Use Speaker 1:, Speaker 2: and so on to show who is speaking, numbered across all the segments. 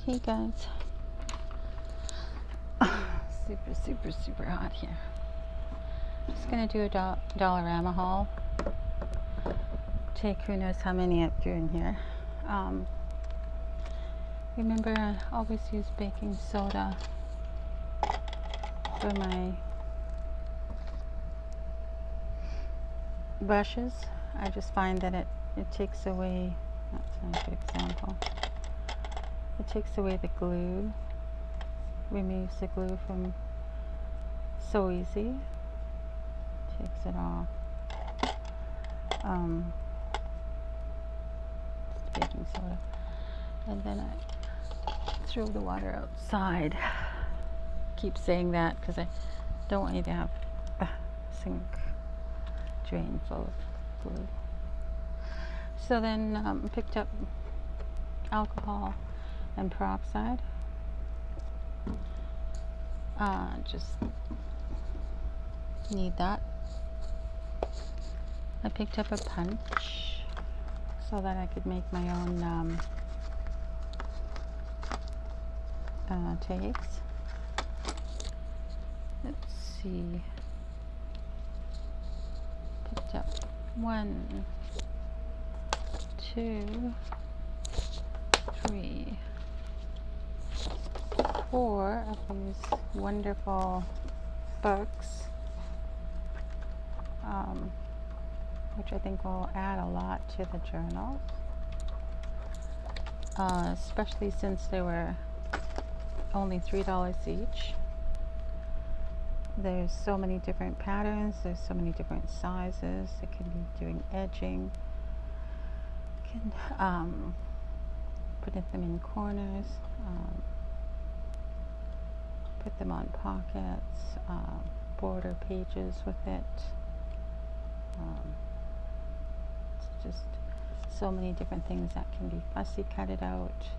Speaker 1: Hey guys, super hot here. Just gonna do a Dollorama haul. Take who knows how many up through in here. Remember, I always use baking soda for my brushes. I just find that it takes away, that's not a good example. It takes away the glue, removes the glue from so easy, takes it off. Just baking soda, and then I throw the water outside. Keep saying that because I don't want you to have a sink drain full of glue. So then picked up alcohol and peroxide. Just need that. I picked up a punch so that I could make my own takes. Let's see. Picked up 1, 2, 3, 4 of these wonderful books, which I think will add a lot to the journals, especially since they were only $3 each. There's so many different patterns, there's so many different sizes. It can be doing edging, can put them in corners, put them on pockets, border pages with it. It's just so many different things that can be fussy, cut it out.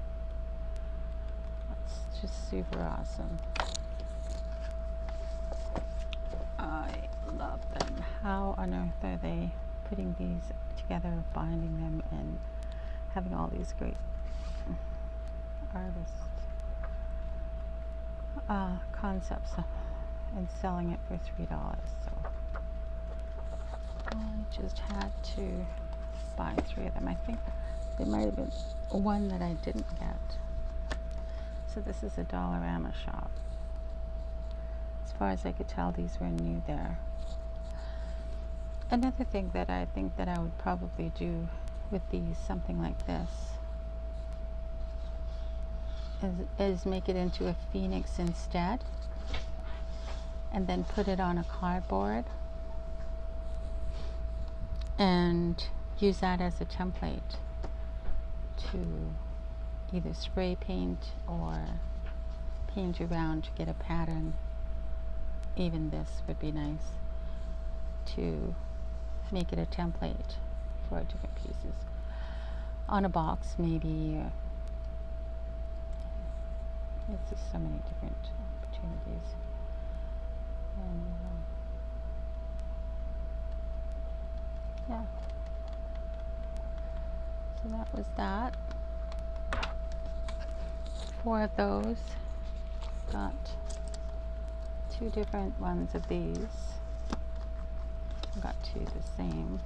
Speaker 1: It's just super awesome. I love them. How on earth are they putting these together, binding them, and having all these great artists concepts and selling it for $3? So I just had to buy 3 of them. I think there might have been one that I didn't get. So this is a Dollorama shop. As far as I could tell, these were new there. Another thing that I think that I would probably do with these, something like this, is make it into a phoenix instead, and then put it on a cardboard and use that as a template to either spray paint or paint around to get a pattern. Even this would be nice to make it a template for different pieces on a box, maybe. There's just so many different opportunities. And yeah, so that was that. 4 of those. Got 2 different ones of these. Got 2 the same.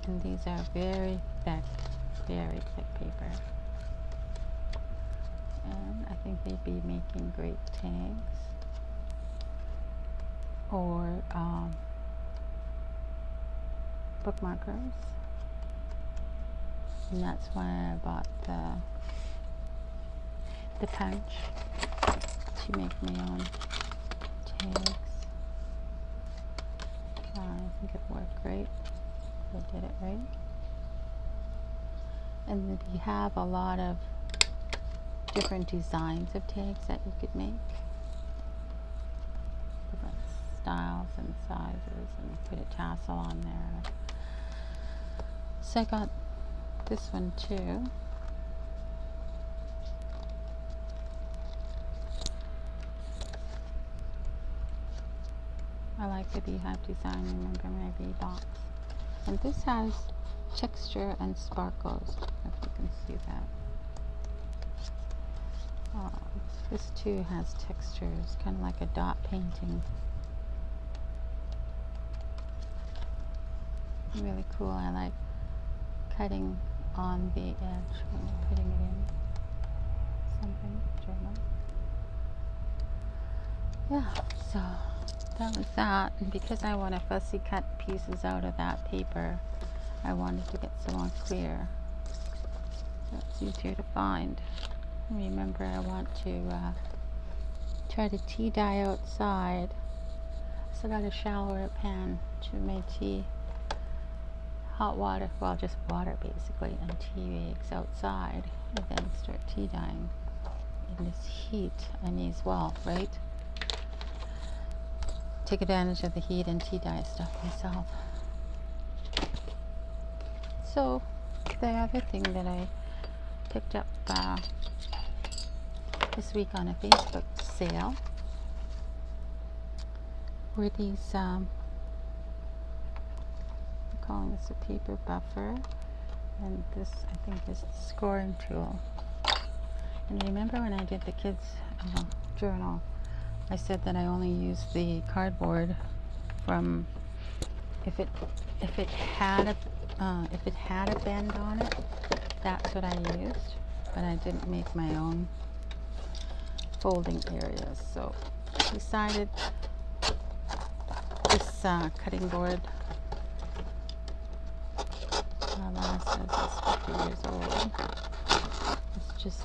Speaker 1: And these are very thick paper. And I think they'd be making great tags or bookmarkers. And that's why I bought the punch to make my own tags. I think it worked great. I did it right. And then we have a lot of different designs of tags that you could make. Different styles and sizes, and put a tassel on there. So I got this one too. I like the beehive design, remember my Reeboks. And this has texture and sparkles, if you can see that. This too has textures, kind of like a dot painting. Really cool. I like cutting on the edge when you're putting it in something, journal. Yeah, so that was that. And because I want to fussy cut pieces out of that paper, I wanted to get some more clear so it's easier to find. Remember, I want to try to tea dye outside. So I got a shallower pan to make tea, hot water, well, just water basically, and tea eggs outside, and then start tea dyeing in this heat. I may as well, right? Take advantage of the heat and tea dye stuff myself. So the other thing that I picked up this week on a Facebook sale were these, I'm calling this a paper buffer, and this I think is the scoring tool. And remember when I did the kids journal, I said that I only use the cardboard from if it had a bend on it, that's what I used, but I didn't make my own folding areas. So I decided this cutting board, last says it's 50 years old. It's just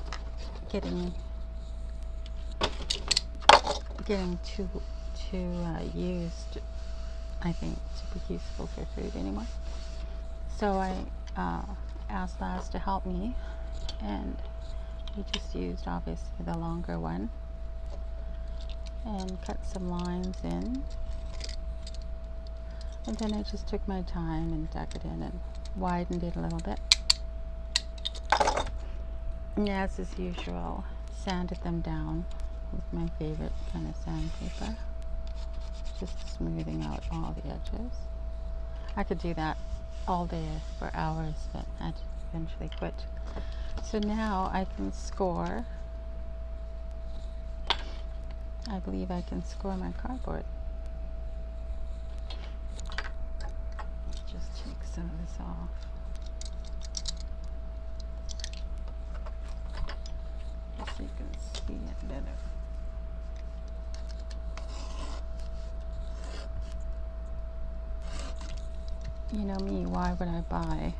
Speaker 1: getting too used, I think, to be useful for food anymore. So I asked Laz to help me, and we just used obviously the longer one and cut some lines in, and then I just took my time and dug it in and widened it a little bit, and as is usual, sanded them down with my favorite kind of sandpaper, just smoothing out all the edges. I could do that all day for hours, but I'd eventually quit. So now I can score. I believe I can score my cardboard. Just take some of this off. So you can see it better. You know me, why would I buy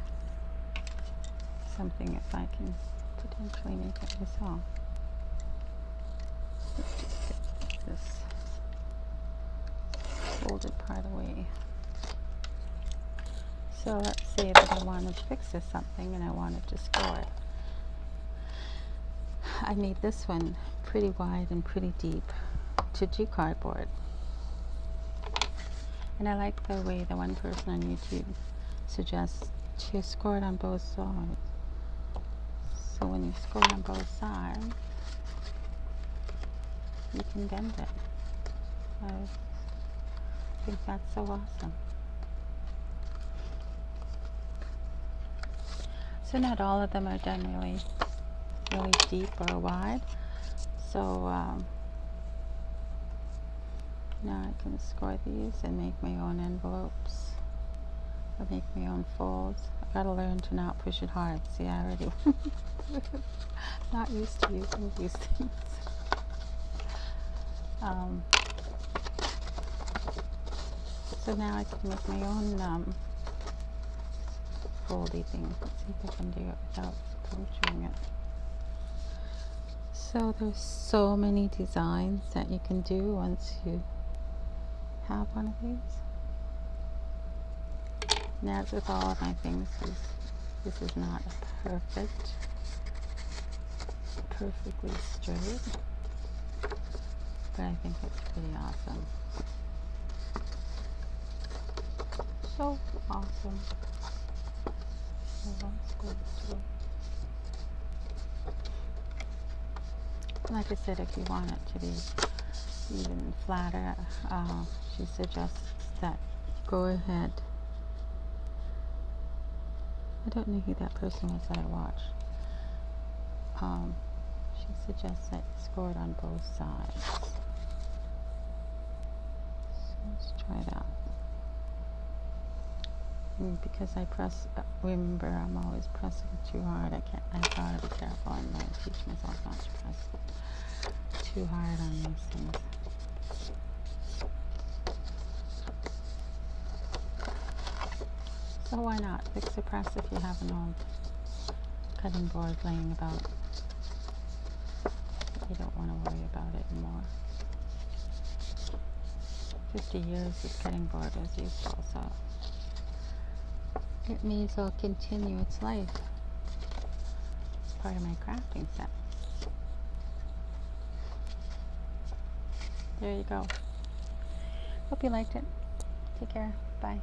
Speaker 1: something if I can potentially make it myself? Let's just get this folded part away. So let's say that I wanted to fix this something and I wanted to score it. I made this one pretty wide and pretty deep to do cardboard. And I like the way the one person on YouTube suggests to score it on both sides. So when you score on both sides, you can bend it. I think that's so awesome. So not all of them are done really deep or wide. So now I can score these and make my own envelopes or make my own folds. I've got to learn to not push it hard. See, I already not used to using these things. So now I can make my own foldy thing. Let's see if I can do it without puncturing it. So there's so many designs that you can do once you have one of these. And as with all of my things, this is not perfectly straight, but I think it's pretty awesome. So awesome. Like I said, if you want it to be even flatter, she suggests that go ahead. I don't know who that person was that I watched. She She suggests that you score it on both sides. So let's try that. Because I press, remember I'm always pressing too hard. I gotta be careful. I'm going to teach myself not to press too hard on these things. So why not fix a press if you have an old cutting board laying about? You don't want to worry about it anymore. 50 years this cutting board was useful, so it may as well continue its life. It's part of my crafting set. There you go. Hope you liked it. Take care. Bye.